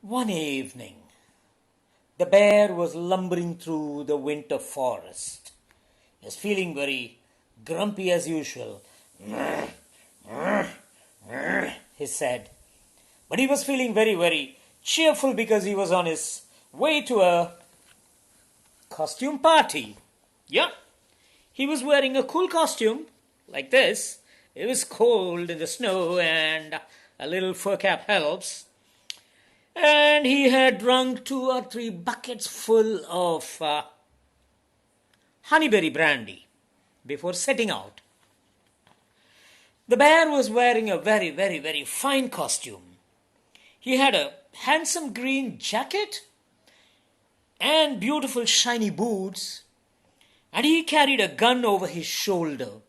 One evening, the bear was lumbering through the winter forest. He was feeling very grumpy as usual. He said. But he was feeling very, very cheerful because he was on his way to a costume party. Yeah, he was wearing a cool costume like this. It was cold in the snow and a little fur cap helps. And he had drunk 2 or 3 buckets full of honeyberry brandy before setting out. The bear was wearing a very, very, very fine costume. He had a handsome green jacket and beautiful shiny boots, and he carried a gun over his shoulder.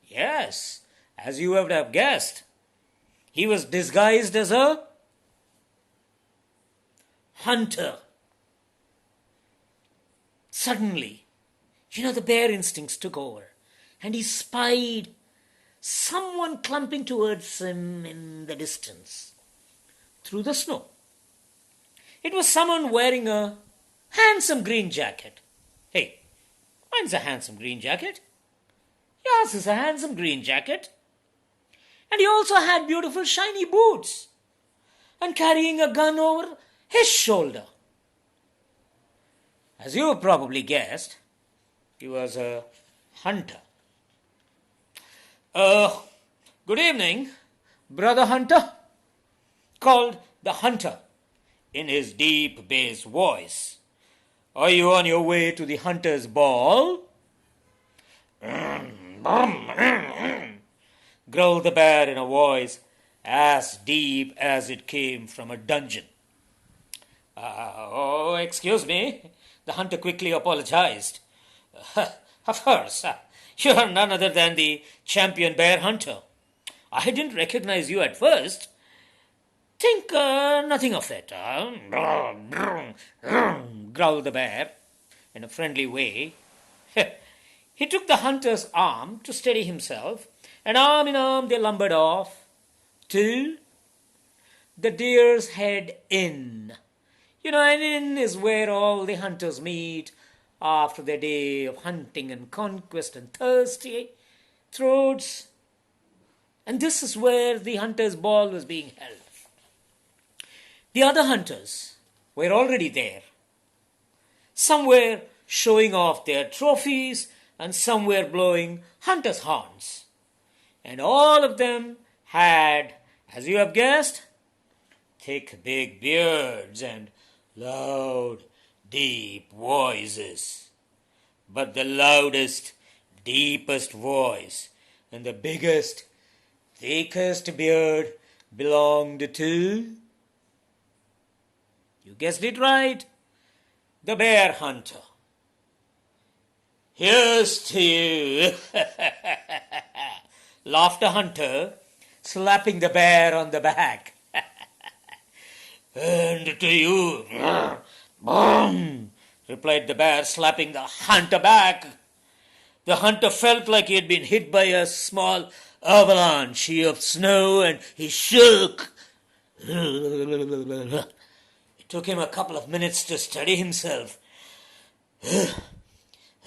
Yes, as you would have guessed, he was disguised as a hunter. Suddenly, the bear instincts took over, and he spied someone clumping towards him in the distance through the snow. It was someone wearing a handsome green jacket. Hey, mine's a handsome green jacket. Yes, it's a handsome green jacket. And he also had beautiful shiny boots and carrying a gun over his shoulder. As you have probably guessed, he was a hunter. Good evening, Brother Hunter, called the hunter in his deep bass voice. Are you on your way to the hunter's ball? Growled the bear in a voice as deep as it came from a dungeon. Excuse me, the hunter quickly apologized. Of course, you are none other than the champion bear hunter. I didn't recognize you at first. Think nothing of it. Growled the bear in a friendly way. He took the hunter's arm to steady himself, and arm in arm they lumbered off till the Deer's Head Inn. An inn is where all the hunters meet after their day of hunting and conquest and thirsty throats. And this is where the hunter's ball was being held. The other hunters were already there. Some were showing off their trophies and some were blowing hunters' horns. And all of them had, as you have guessed, thick big beards and loud, deep voices. But the loudest, deepest voice and the biggest, thickest beard belonged to, you guessed it right, the bear hunter. Here's to you, laughed the hunter, slapping the bear on the back. And to you, boom, replied the bear, slapping the hunter back. The hunter felt like he had been hit by a small avalanche of snow, and he shook. It took him a couple of minutes to steady himself.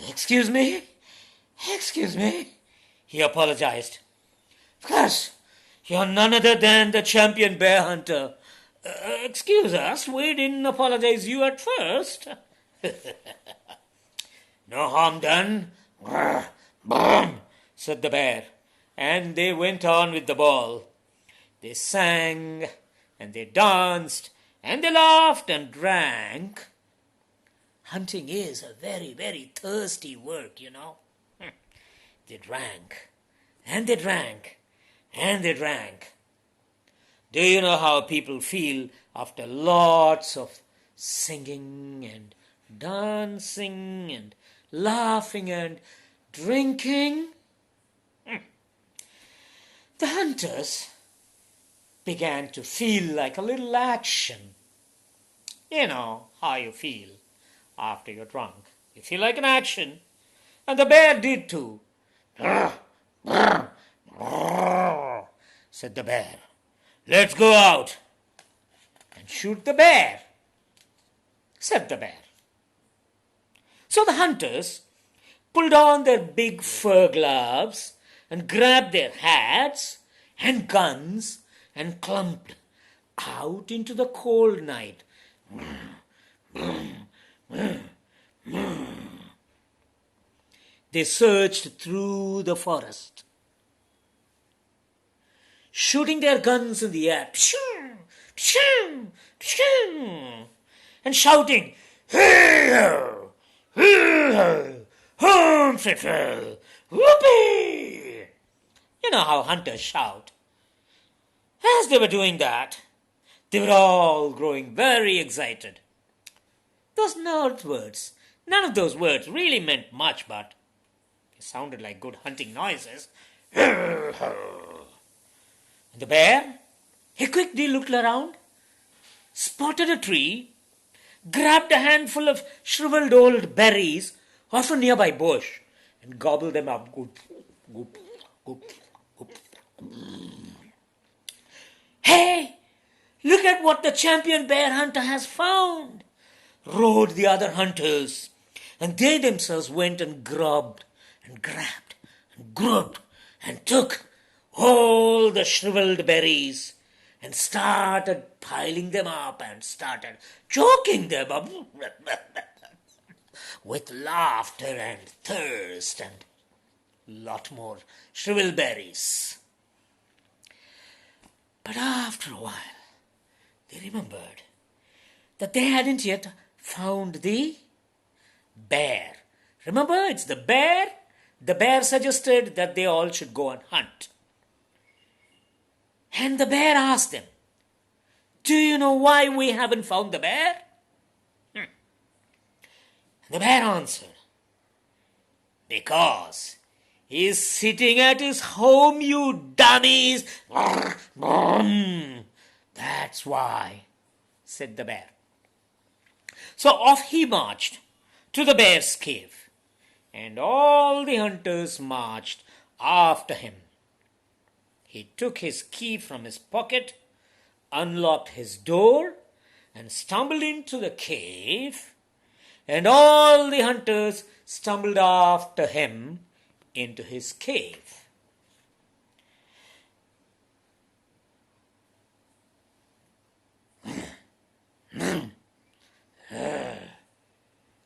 Excuse me, he apologized. Of course, you're none other than the champion bear hunter. Excuse us, we didn't apologize you at first. No harm done. Boom, said the bear, and they went on with the ball. They sang, and they danced, and they laughed and drank. Hunting is a very, very thirsty work, They drank, and they drank, and they drank. Do you know how people feel after lots of singing and dancing and laughing and drinking? The hunters began to feel like a little action. You know how you feel after you're drunk. You feel like an action. And the bear did too. Said the bear. Let's go out. And and shoot the bear, said the bear. So the hunters pulled on their big fur gloves and grabbed their hats and guns and clumped out into the cold night. They searched through the forest, shooting their guns in the air, and shouting, "Hey-ho! Hey-ho! Home-free-free! Whoopee!" You know how hunters shout. As they were doing that, they were all growing very excited. Those Norse words, none of those words really meant much, but they sounded like good hunting noises. And the bear, he quickly looked around, spotted a tree, grabbed a handful of shriveled old berries off a nearby bush, and gobbled them up. Goop, goop, goop, goop. "Hey, look at what the champion bear hunter has found," roared the other hunters, and they themselves went and grubbed and grabbed and grubbed and took all the shriveled berries and started piling them up and started choking them up with laughter and thirst and lot more shriveled berries. But after a while, they remembered that they hadn't yet found the bear. Remember, it's the bear. The bear suggested that they all should go and hunt. And the bear asked them, "Do you know why we haven't found the bear?" And the bear answered, "Because he's sitting at his home, you dummies." "That's why," said the bear. So off he marched to the bear's cave, and all the hunters marched after him. He took his key from his pocket, unlocked his door, and stumbled into the cave, and all the hunters stumbled after him into his cave.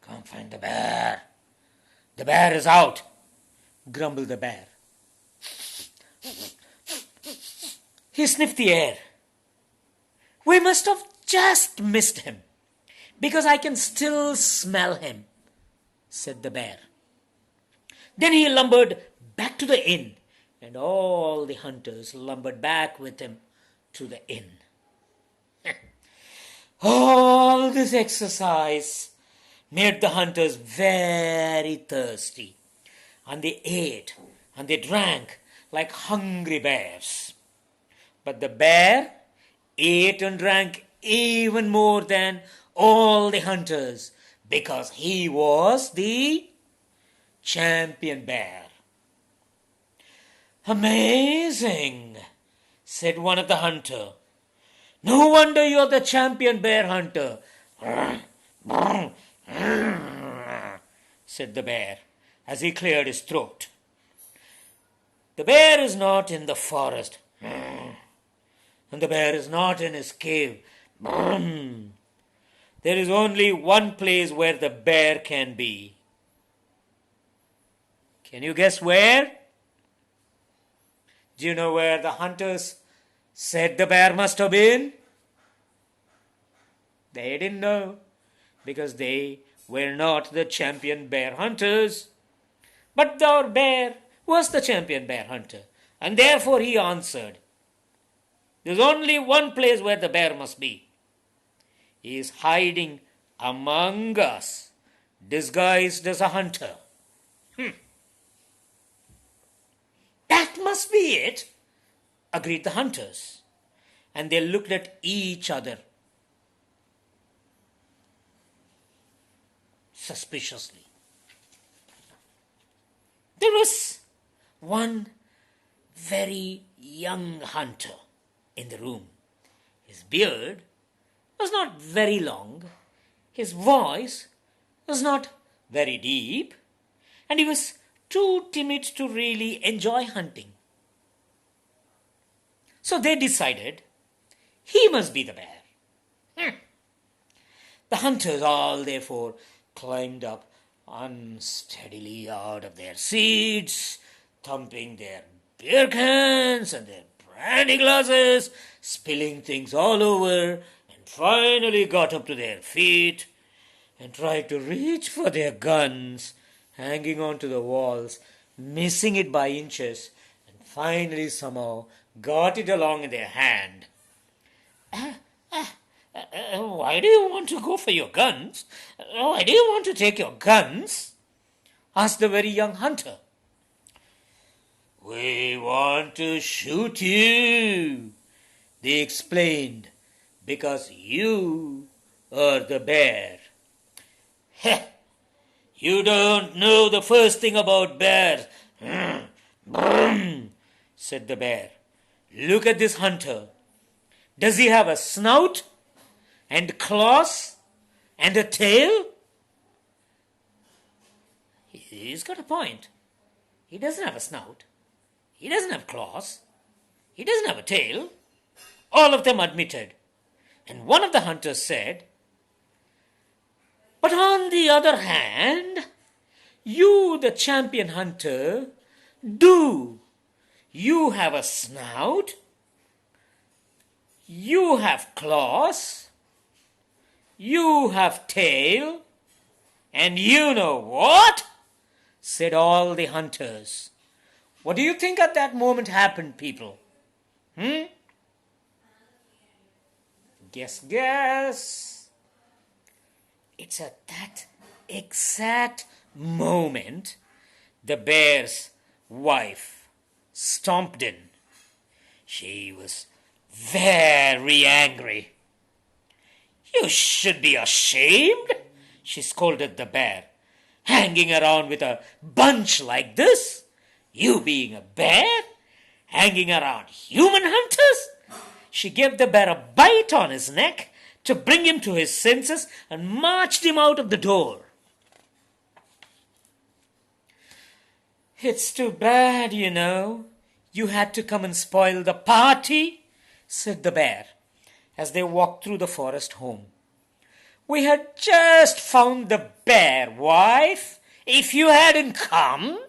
"Can't find the bear. The bear is out," grumbled the bear. He sniffed the air. "We must have just missed him, because I can still smell him," said the bear. Then he lumbered back to the inn, and all the hunters lumbered back with him to the inn. All this exercise made the hunters very thirsty, and they ate and they drank like hungry bears. But the bear ate and drank even more than all the hunters, because he was the champion bear. "Amazing," said one of the hunters. "No wonder you're the champion bear hunter," said the bear as he cleared his throat. "The bear is not in the forest, and the bear is not in his cave. There is only one place where the bear can be. Can you guess where? Do you know where the hunters said the bear must have been? They didn't know, because they were not the champion bear hunters. But our bear was the champion bear hunter, and therefore he answered, "There's only one place where the bear must be. He is hiding among us, disguised as a hunter." "That must be it," agreed the hunters, and they looked at each other suspiciously. There was one very young hunter in the room. His beard was not very long, his voice was not very deep, and he was too timid to really enjoy hunting. So they decided he must be the bear. The hunters all therefore climbed up unsteadily out of their seats, thumping their beer cans and their brandy glasses, spilling things all over, and finally got up to their feet and tried to reach for their guns, hanging onto the walls, missing it by inches, and finally somehow got it along in their hand. Why do you want to go for your guns? Why do you want to take your guns? Asked the very young hunter. We want to shoot you, they explained, because you are the bear. Heh, you don't know the first thing about bears, said the bear. Look at this hunter. Does he have a snout and claws and a tail? He's got a point. He doesn't have a snout. He doesn't have claws. He doesn't have a tail. All of them admitted. And one of the hunters said, but on the other hand, you, the champion hunter, do. You have a snout. You have claws. You have tail. And you know what? Said all the hunters. What do you think at that moment happened, people? Guess. It's at that exact moment the bear's wife stomped in. She was very angry. You should be ashamed, she scolded the bear. Hanging around with a bunch like this? You being a bear? Hanging around human hunters? She gave the bear a bite on his neck to bring him to his senses and marched him out of the door. It's too bad, you know. You had to come and spoil the party, said the bear, as they walked through the forest home. We had just found the bear, wife. If you hadn't come,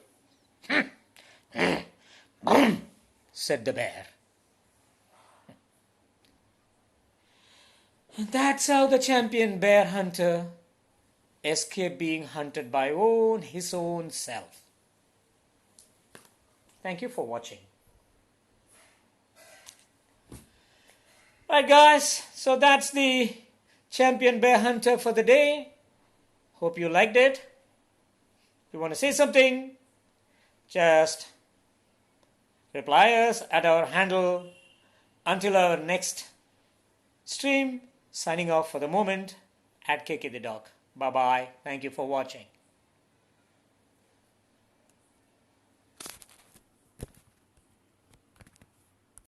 said the bear. And that's how the champion bear hunter escaped being hunted by his own self. Thank you for watching. Right, guys, so that's the champion bear hunter for the day. Hope you liked it. If you want to say something, just reply us at our handle. Until our next stream, signing off for the moment at KK the Dog. Bye-bye. Thank you for watching.